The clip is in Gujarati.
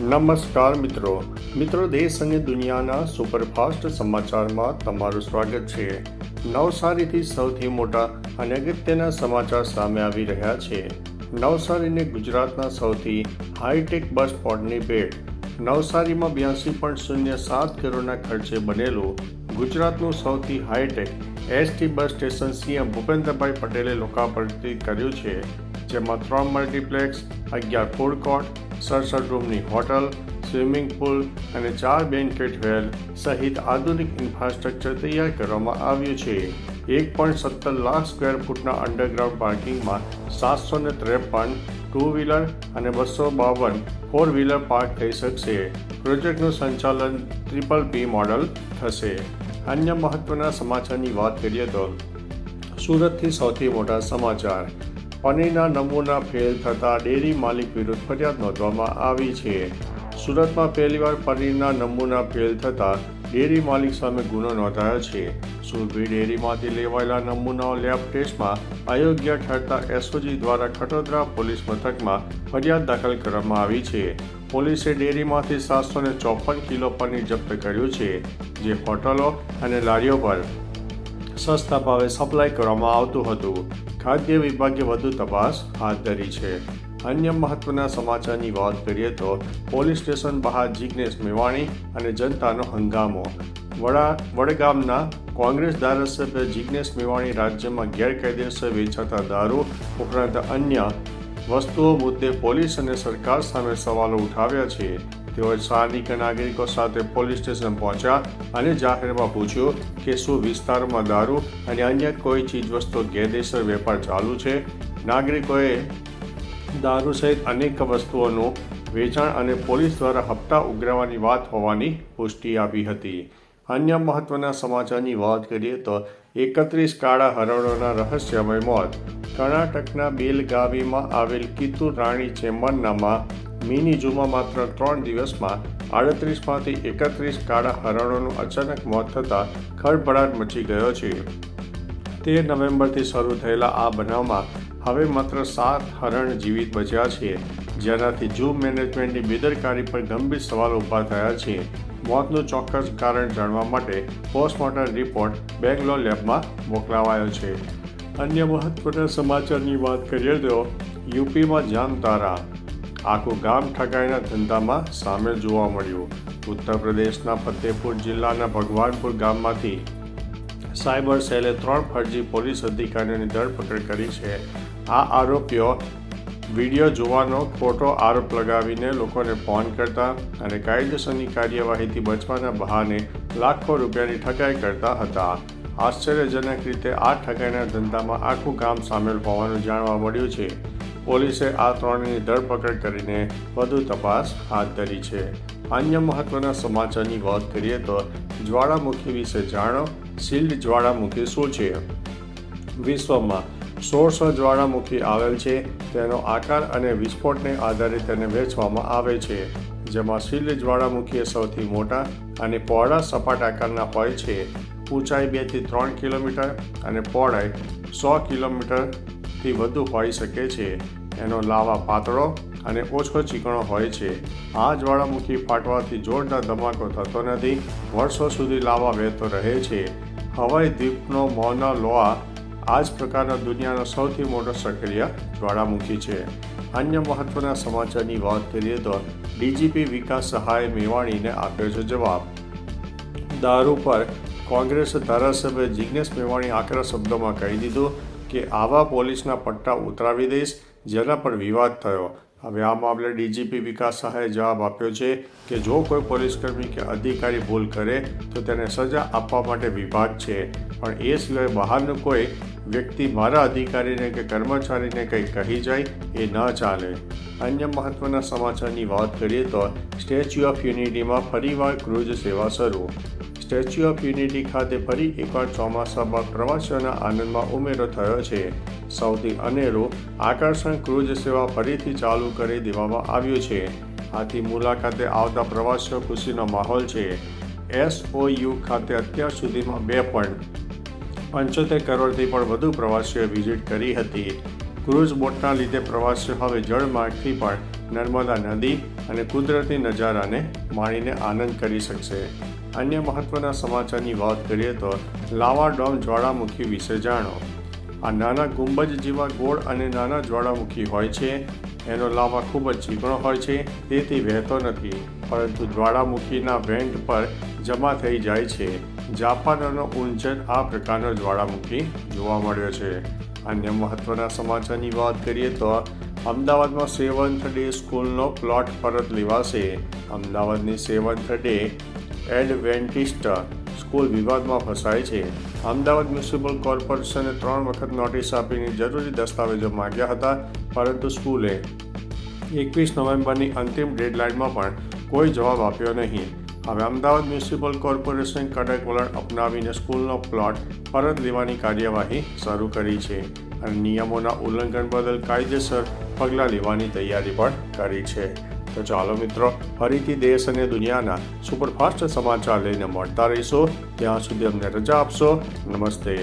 નમસ્કાર મિત્રો દેશ અને દુનિયાના સુપરફાસ્ટ સમાચારમાં તમારું સ્વાગત છે। નવસારીથી સૌથી મોટા અને અગત્યના સમાચાર સામે આવી રહ્યા છે। નવસારીને ગુજરાતના સૌથી હાઈટેક બસ સ્પોટની ભેટ। નવસારીમાં 82.07 કરોડના ખર્ચે બનેલું ગુજરાતનું સૌથી high tech ST bus station CM Bhupendrabhai પટેલે લોકાર્પિત કર્યું છે, જેમાં 3 મલ્ટીપ્લેક્સ, 11 ફૂડ કોર્ટ, 67 રૂમની હોટલ, સ્વિમિંગ પુલ અને 4 બેન્ક્વેટ હોલ સહિત આધુનિક ઇન્ફ્રાસ્ટ્રક્ચર તૈયાર કરવામાં આવ્યું છે। 1.17 લાખ સ્ક્વેર ફૂટના અંડરગ્રાઉન્ડ પાર્કિંગમાં 753 ટુ વ્હીલર અને 252 ફોર વ્હીલર પાર્ક થઈ શકશે। પ્રોજેક્ટનું સંચાલન PPP મોડલ થશે। અન્ય મહત્વના સમાચારની વાત કરીએ તો સુરતથી સૌથી મોટા સમાચાર। પનીરના નમૂના ફેલ થતાં ડેરી માલિક વિરુદ્ધ ફરિયાદ નોંધવામાં આવી છે। સુરતમાં પહેલીવાર પનીરના નમૂના ફેલ થતાં ડેરી માલિક સામે ગુનો નોંધાયો છે। સુરભી ડેરીમાંથી લેવાયેલા નમૂનાઓ લેબ ટેસ્ટમાં અયોગ્ય ઠરતા એસઓજી દ્વારા ખટોદરા પોલીસ મથકમાં ફરિયાદ દાખલ કરવામાં આવી છે। પોલીસે ડેરીમાંથી 754 કિલો પનીર જપ્ત કર્યું છે, જે હોટલો અને લારીઓ પર સસ્તા ભાવે સપ્લાય કરવામાં આવતું હતું। ખાદ્ય વિભાગે વધુ તપાસ હાથ ધરી છે। અન્ય મહત્વના સમાચારની વાત કરીએ તો પોલીસ સ્ટેશન બહાર જિગ્નેશ મેવાણી અને જનતાનો હંગામો। વડગામના કોંગ્રેસ ધારાસભ્ય જિગ્નેશ મેવાણી રાજ્યમાં ગેરકાયદેસર વેચાતા દારૂ ઉપરાંત અન્ય વસ્તુઓ મુદ્દે પોલીસ અને સરકાર સામે સવાલો ઉઠાવ્યા છે। તેઓએ સ્થાનિક નાગરિકો સાથે પોલીસ સ્ટેશન પહોંચ્યા અને જાહેરમાં પૂછ્યું કે શું વિસ્તારમાં દારૂ અને અન્ય કોઈ ચીજવસ્તુઓ ગેરકાયદેસર વેપાર ચાલુ છે। નાગરિકોએ દારૂ સહિત અનેક વસ્તુઓનું વેચાણ અને પોલીસ દ્વારા હપ્તા ઉઘરાવવાની વાત હોવાની પુષ્ટિ આપી હતી। અન્ય મહત્વના સમાચારની વાત કરીએ તો 31 કાળા હરણોના રહસ્યમય મોત। કર્ણાટકના બેલગાવીમાં આવેલ કિત્તુર રાણી ચેમ્બરનામાં મિની ઝૂમાં માત્ર 3 દિવસમાં 38માંથી 31 કાળા હરણોનું અચાનક મોત થતાં ખળભળાટ મચી ગયો છે। 13 નવેમ્બરથી શરૂ થયેલા આ બનાવમાં હવે માત્ર 7 હરણ જીવિત બચ્યા છે, જેનાથી ઝૂ મેનેજમેન્ટની બેદરકારી પર ગંભીર સવાલ ઊભા થયા છે। મોતનું ચોક્કસ કારણ જાણવા માટે પોસ્ટમોર્ટમ રિપોર્ટ બેંગ્લોર લેબમાં મોકલાવાયો છે। અન્ય મહત્વના સમાચારની વાત કરીએ તો યુપીમાં જામતારા, આખું ગામ ઠગાઈના ધંધામાં સામેલ જોવા મળ્યું। ઉત્તર પ્રદેશના ફતેહપુર જિલ્લાના ભગવાનપુર ગામમાંથી સાયબર સેલે 3 ફર્જી પોલીસ અધિકારીઓની ધરપકડ કરી છે। આ આરોપીઓ વિડીયો જોવાનો ખોટો આરોપ લગાવીને લોકોને ફોન કરતા અને કાયદેસરની કાર્યવાહીથી બચવાના બહાને લાખો રૂપિયાની ઠગાઈ કરતા હતા। આશ્ચર્યજનક રીતે આ ઠગાઈના ધંધામાં આખું ગામ સામેલ હોવાનું જાણવા મળ્યું છે। પોલીસે આ 3ની ધરપકડ કરીને વધુ તપાસ હાથ ધરી છે। અન્ય મહત્વના સમાચારની વાત કરીએ તો જ્વાળામુખી વિશે જાણો। શિલ્ડ જ્વાળામુખી શું છે? વિશ્વમાં 1600 જ્વાળામુખી આવેલ છે। તેનો આકાર અને વિસ્ફોટને આધારે તેને વહેંચવામાં આવે છે, જેમાં શિલ્ડ જ્વાળામુખી સૌથી મોટા અને પહોળા સપાટ આકારના હોય છે। ઊંચાઈ 2 થી 3 કિલોમીટર અને પહોળાઈ 100 કિલોમીટરથી વધુ હોઈ શકે છે। એનો લાવા પાતળો અને ઓછો ચીકણો હોય છે। આ જ્વાળામુખી ફાટવાથી જોરદાર ધમાકો થતો નથી, વર્ષો સુધી લાવા વહેતો રહે છે। હવાઈ દ્વીપનો મૌના લોઆ આ જ પ્રકારના દુનિયાનો સૌથી મોટો સક્રિય જ્વાળામુખી છે। અન્ય મહત્વના સમાચારની વાત કરીએ તો ડીજીપી વિકાસ સહાયે મેવાણીને આપ્યો છે જવાબ। દારૂ પર કોંગ્રેસ ધારાસભ્ય જિગ્નેશ મેવાણી આકરા શબ્દોમાં કહી દીધું કે આવા પોલીસના પટ્ટા ઉતરાવી દઈશ, જેના પર વિવાદ થયો। હવે આ મામલે ડીજીપી વિકાસ સહાયે જવાબ આપ્યો છે કે જો કોઈ પોલીસકર્મી કે અધિકારી ભૂલ કરે તો તેને સજા આપવા માટે વિભાગ છે, પણ એ સિવાય બહારનું કોઈ વ્યક્તિ મારા અધિકારીને કે કર્મચારીને કંઈ કહી જાય એ ન ચાલે। અન્ય મહત્વના સમાચારની વાત કરીએ તો સ્ટેચ્યુ ઓફ યુનિટીમાં ફરીવાર ક્રૂઝ સેવા શરૂ। સ્ટેચ્યુ ઓફ યુનિટી ખાતે ફરી એકવાર ચોમાસા બાદ પ્રવાસીઓના આનંદમાં ઉમેરો થયો છે। સૌથી અનેરું આકર્ષણ ક્રૂઝ સેવા ફરીથી ચાલુ કરી દેવામાં આવ્યું છે। આથી મુલાકાતે આવતા પ્રવાસીઓ ખુશીનો માહોલ છે। SOU ખાતે અત્યાર સુધીમાં 2.75 કરોડથી પણ વધુ પ્રવાસીઓએ વિઝિટ કરી હતી। ક્રૂઝ બોટના લીધે પ્રવાસીઓ હવે જળમાર્ગથી પણ નર્મદા નદી અને કુદરતી નજારાને માણીને આનંદ કરી શકશે. અન્ય મહત્વના સમાચારની વાત કરીએ તો લાવા ડોમ જ્વાળામુખી વિશે જાણો. આ નાના ગુંબજ જેવા ગોળ અને નાના જ્વાળામુખી હોય છે. એનો લાવા ખૂબ જ ચીકણો હોય છે, તેથી વહેતો નથી, પરંતુ જ્વાળામુખીના વેન્ટ પર જમા થઈ જાય છે. જાપાન અને ઉંચન આ પ્રકારનો જ્વાળામુખી જોવા મળ્યો છે. અન્ય મહત્વના સમાચારની વાત કરીએ તો અમદાવાદમાં સેવન્થ ડે સ્કૂલનો પ્લોટ પરત લેવાશે. અમદાવાદની સેવન્થ ડે એડવેન્ટિસ્ટ સ્કૂલ વિવાદમાં ફસાય છે. અમદાવાદ મ્યુનિસિપલ કોર્પોરેશને 3 વખત નોટિસ આપીને જરૂરી દસ્તાવેજો માંગ્યા હતા, પરંતુ સ્કૂલે 21 નવેમ્બરની અંતિમ ડેડલાઇનમાં પણ કોઈ જવાબ આપ્યો નહીં. હવે અમદાવાદ મ્યુનિસિપલ કોર્પોરેશન કડક વલણ અપનાવીને સ્કૂલનો પ્લોટ પરત લેવાની કાર્યવાહી શરૂ કરી છે અને નિયમોના ઉલ્લંઘન બદલ કાયદેસર પગલાં લેવાની તૈયારી પણ કરી છે. તો ચાલો મિત્રો, ફરીથી દેશ અને દુનિયાના સુપરફાસ્ટ સમાચાર લઈને મળતા રહીશું. ત્યાં સુધી અમને રજા આપશો. નમસ્તે.